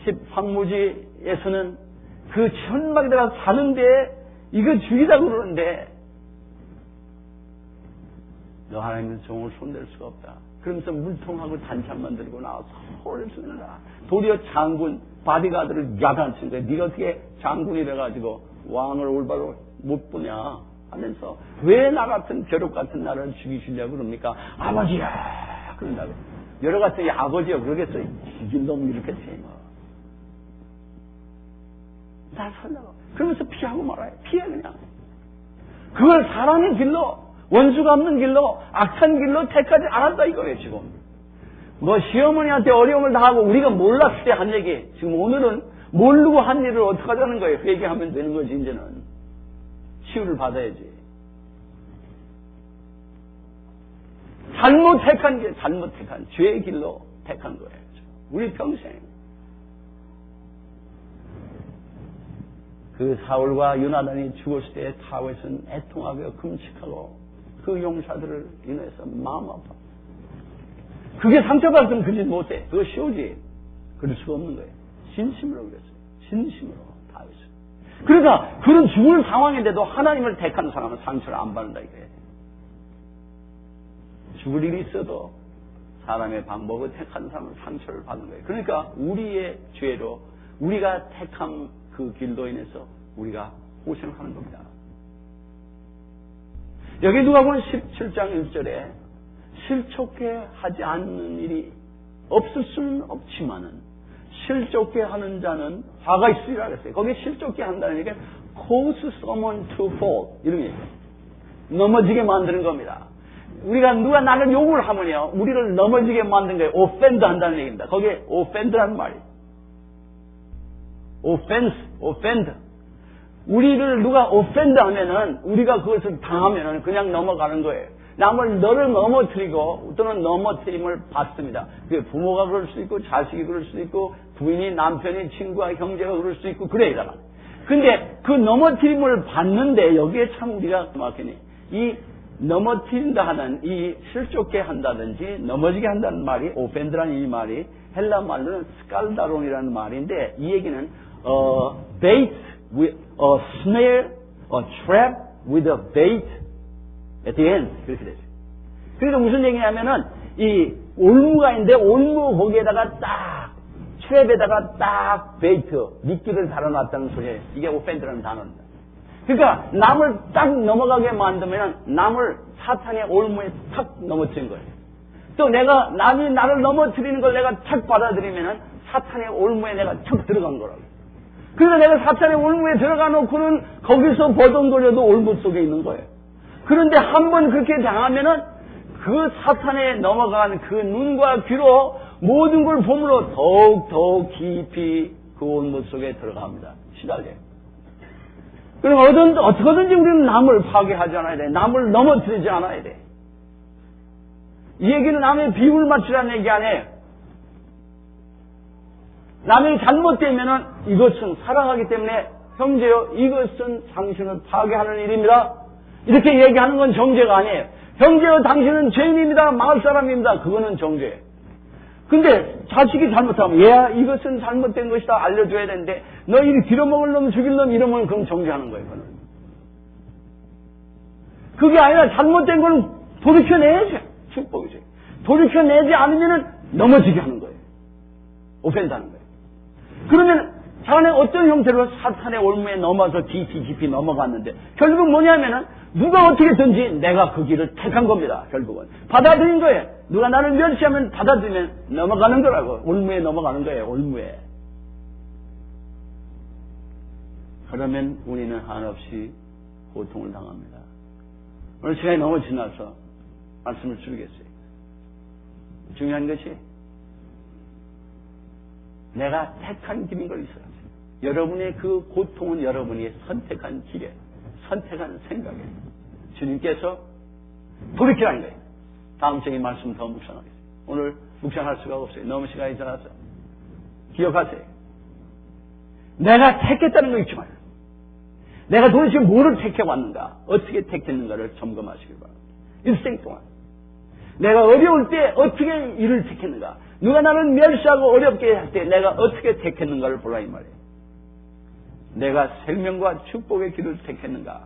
10 황무지에서는 그 천막에다가 사는데 이거 죽이자고 그러는데 너 하나님의 종을 손댈 수가 없다. 그러면서 물통하고 단찬만 들고 나와서 소리를 지른다. 도리어 장군 바디가드를 야단친 거야. 네가 어떻게 장군이라 가지고 왕을 올바로 못 보냐 하면서 왜 나 같은 벼룩 같은 나를 죽이시려고 그럽니까? 아버지야 그런다고. 여러 가지 아버지가 그러겠어. 죽일 놈 이렇게 돼. 날 살려고. 그러면서 피하고 말아요. 피해 그냥. 그걸 사랑의 길로 원수가 없는 길로 악한 길로 택하지 않았다 이거예요 지금. 뭐 시어머니한테 어려움을 당하고 우리가 몰랐을 때 한 얘기. 지금 오늘은 모르고 한 일을 어떻게 하자는 거예요. 회개하면 되는 거지 이제는. 치유를 받아야지. 잘못 택한 게 잘못 택한 죄의 길로 택한 거예요. 우리 평생. 그 사울과 요나단이 죽었을 때 다윗은 애통하고 금칙하고 그 용사들을 인해서 마음 아파. 그게 상처받으면 그러지 못해. 그거 쉬우지. 그럴 수가 없는 거예요. 진심으로 그랬어요. 진심으로 다윗은. 그러니까 그런 죽을 상황인데도 하나님을 택한 사람은 상처를 안 받는다 이거예요. 죽을 일이 있어도 사람의 방법을 택한 사람은 상처를 받는 거예요. 그러니까 우리의 죄로 우리가 택한 그 길로 인해서 우리가 고생하는 겁니다. 여기 누가복음 17장 1절에 실족해 하지 않는 일이 없을 수는 없지만은 실족해 하는 자는 화가 있으리라 그랬어요. 거기에 실족해 한다는 얘기는 cause someone to fall 이런 얘기예요. 넘어지게 만드는 겁니다. 우리가 누가 나를 욕을 하면요 우리를 넘어지게 만든 거예요. offend 한다는 얘기입니다. 거기에 offend라는 말이 offend. 우리를 누가 offend 하면은, 우리가 그것을 당하면은 그냥 넘어가는 거예요. 너를 넘어뜨리고, 또는 넘어뜨림을 받습니다. 그게 부모가 그럴 수 있고, 자식이 그럴 수 있고, 부인이, 남편이, 친구와 형제가 그럴 수 있고, 그래, 이잖아. 근데 그 넘어뜨림을 받는데, 여기에 참 우리가 막히니, 이 넘어뜨린다 하는, 이 실족게 한다든지, 넘어지게 한다는 말이, offend라는 이 말이, 헬라 말로는 스칼다론이라는 말인데, 이 얘기는, bait with a snare, a trap with a bait at the end. 그렇게 되죠. 그래서 무슨 얘기냐면은, 이 올무가 있는데, 올무 거기에다가 딱, 트랩에다가 딱 베이트, 미끼를 달아놨다는 소리예요. 이게 오펜드라는 단어입니다. 그러니까, 남을 딱 넘어가게 만들면은, 남을 사탄의 올무에 탁 넘어뜨린 거예요. 또 남이 나를 넘어뜨리는 걸 내가 탁 받아들이면은, 사탄의 올무에 내가 탁 들어간 거라고. 그래서 내가 사탄의 올무에 들어가 놓고는 거기서 버둥거려도 올무 속에 있는 거예요. 그런데 한번 그렇게 당하면은 그 사탄에 넘어간 그 눈과 귀로 모든 걸 보므로 더욱 깊이 그 올무 속에 들어갑니다. 시달려요. 그럼 어떻게든지 우리는 남을 파괴하지 않아야 돼. 남을 넘어뜨리지 않아야 돼. 이 얘기는 남의 비율 맞추라는 얘기 아니에요. 남이 잘못되면은 이것은 사랑하기 때문에 형제여 이것은 당신을 파괴하는 일입니다. 이렇게 얘기하는 건 정죄가 아니에요. 형제여 당신은 죄인입니다. 마을 사람입니다. 그거는 정죄예요. 근데 자식이 잘못하면 얘야 이것은 잘못된 것이다 알려줘야 되는데 너 이리 빌어먹을 놈 죽일 놈 이러면 그럼 정죄하는 거예요. 그거는. 그게 아니라 잘못된 건 돌이켜내야죠. 축복이죠. 돌이켜내지 않으면은 넘어지게 하는 거예요. 오펜드하는 거예요. 그러면 자기는 어떤 형태로 사탄의 올무에 넘어서 깊이 넘어갔는데 결국은 뭐냐면은 누가 어떻게든지 내가 그 길을 택한 겁니다. 결국은 받아들인 거예요. 누가 나를 멸시하면 받아들이면 넘어가는 거라고. 올무에 넘어가는 거예요. 올무에. 그러면 우리는 한없이 고통을 당합니다. 오늘 시간이 너무 지나서 말씀을 줄이겠어요. 중요한 것이 내가 택한 길인 걸 있어요. 여러분의 그 고통은 여러분이 선택한 길에, 선택한 생각에 주님께서 돌이키라는 거예요. 다음 주에 이 말씀 더 묵상하겠습니다. 오늘 묵상할 수가 없어요. 너무 시간이 지나서. 기억하세요. 내가 택했다는 거 잊지 마요. 내가 도대체 뭐를 택해왔는가, 어떻게 택했는가를 점검하시길 바랍니다. 일생 동안 내가 어려울 때 어떻게 일을 택했는가, 누가 나를 멸시하고 어렵게 할 때 내가 어떻게 택했는가를 보라 이 말이에요. 내가 생명과 축복의 길을 택했는가,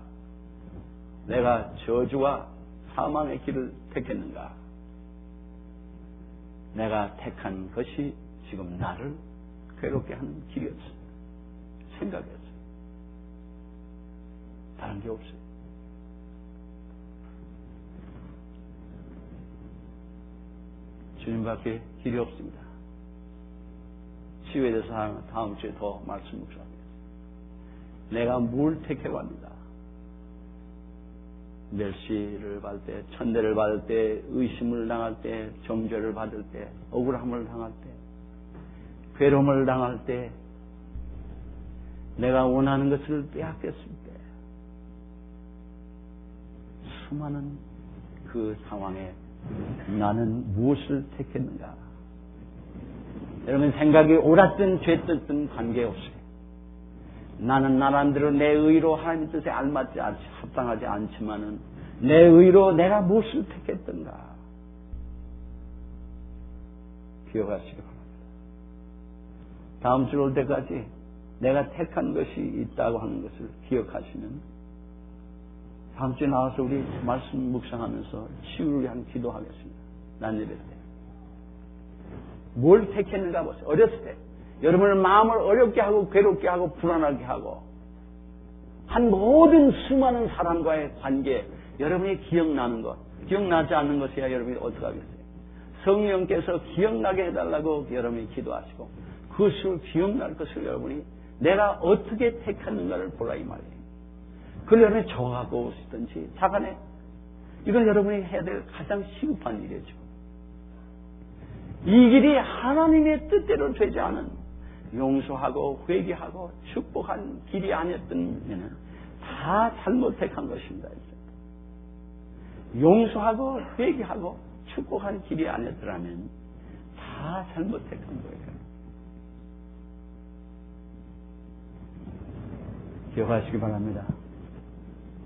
내가 저주와 사망의 길을 택했는가. 내가 택한 것이 지금 나를 괴롭게 하는 길이었어요. 생각이었어요. 다른 게 없어요. 주님밖에 길이 없습니다. 치유에 대해서 다음 주에 더 말씀 묵상하겠습니다. 내가 뭘 택해왔는가. 멸시를 받을 때, 천대를 받을 때, 의심을 당할 때, 정죄를 받을 때, 억울함을 당할 때, 괴로움을 당할 때, 내가 원하는 것을 빼앗겼을 때, 수많은 그 상황에 나는 무엇을 택했는가? 여러분 생각이 옳았든 죄뜯든 관계없어요. 나는 나름대로 내 의로 하나님 뜻에 알맞지 않지, 합당하지 않지만은 내 의로 내가 무엇을 택했던가 기억하시기 바랍니다. 다음 주 올 때까지 내가 택한 것이 있다고 하는 것을 기억하시면 다음 주에 나와서 우리 말씀 묵상하면서 치유를 위한 기도하겠습니다. 난 예배 때. 뭘 택했는가 보세요. 어렸을 때 여러분의 마음을 어렵게 하고 괴롭게 하고 불안하게 하고 한 모든 수많은 사람과의 관계, 여러분이 기억나는 것, 기억나지 않는 것이야 여러분이 어떻게 하겠어요? 성령께서 기억나게 해달라고 여러분이 기도하시고 그것을 기억날 것을 여러분이 내가 어떻게 택했는가를 보라 이 말이에요. 그걸 여러분이 정하고 있든지 자간에 이건 여러분이 해야 될 가장 시급한 일이죠. 이 길이 하나님의 뜻대로 되지 않은 용서하고 회개하고 축복한 길이 아니었다면 다 잘못 택한 것입니다. 용서하고 회개하고 축복한 길이 아니었더라면 다 잘못 택한 거예요. 기억하시기 바랍니다.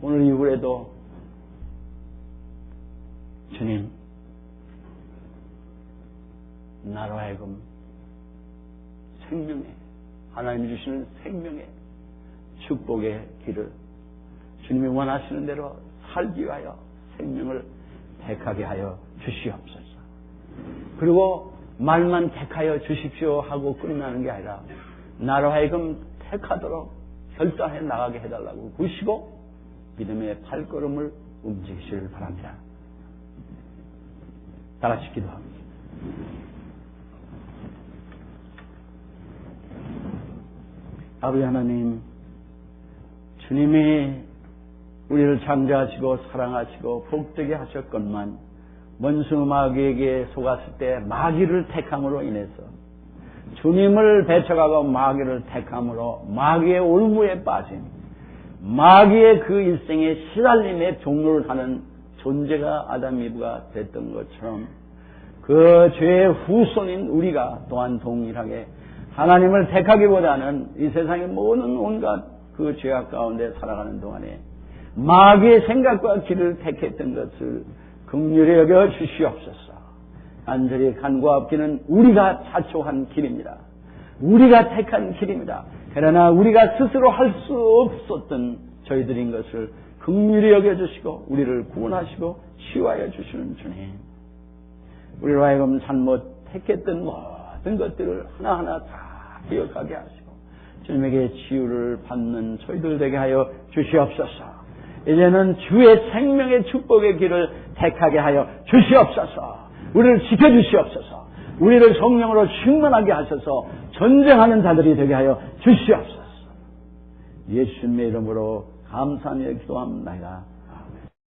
오늘 이후에도 주님 나로 하여금 생명의 하나님 주시는 생명의 축복의 길을 주님이 원하시는 대로 살기 위하여 생명을 택하게 하여 주시옵소서. 그리고 말만 택하여 주십시오 하고 끝나는 게 아니라 나로 하여금 택하도록 결단해 나가게 해달라고 구시고 믿음의 발걸음을 움직이시길 바랍니다. 다 같이 기도합니다. 아버지 하나님, 주님이 우리를 창조하시고 사랑하시고 복되게 하셨건만 원수 마귀에게 속았을 때 마귀를 택함으로 인해서 주님을 배척하고 마귀를 택함으로 마귀의 올무에 빠진 마귀의 그 일생의 시달림에 종로를 하는 존재가 아담 이브가 됐던 것처럼 그 죄의 후손인 우리가 또한 동일하게 하나님을 택하기보다는 이 세상의 모든 온갖 그 죄악 가운데 살아가는 동안에 마귀의 생각과 길을 택했던 것을 긍휼히 여겨 주시옵소서. 간절히 간구하옵기는 우리가 자초한 길입니다. 우리가 택한 길입니다. 그러나 우리가 스스로 할 수 없었던 저희들인 것을 긍휼히 여겨주시고 우리를 구원하시고 치유하여 주시는 주님, 우리로 하여금 잘못 택했던 모든 것들을 하나하나 다 기억하게 하시고 주님에게 치유를 받는 저희들 되게 하여 주시옵소서. 이제는 주의 생명의 축복의 길을 택하게 하여 주시옵소서. 우리를 지켜주시옵소서. 우리를 성령으로 충만하게 하셔서 전쟁하는 자들이 되게 하여 주시옵소서. 예수님의 이름으로 감사하며 기도합니다.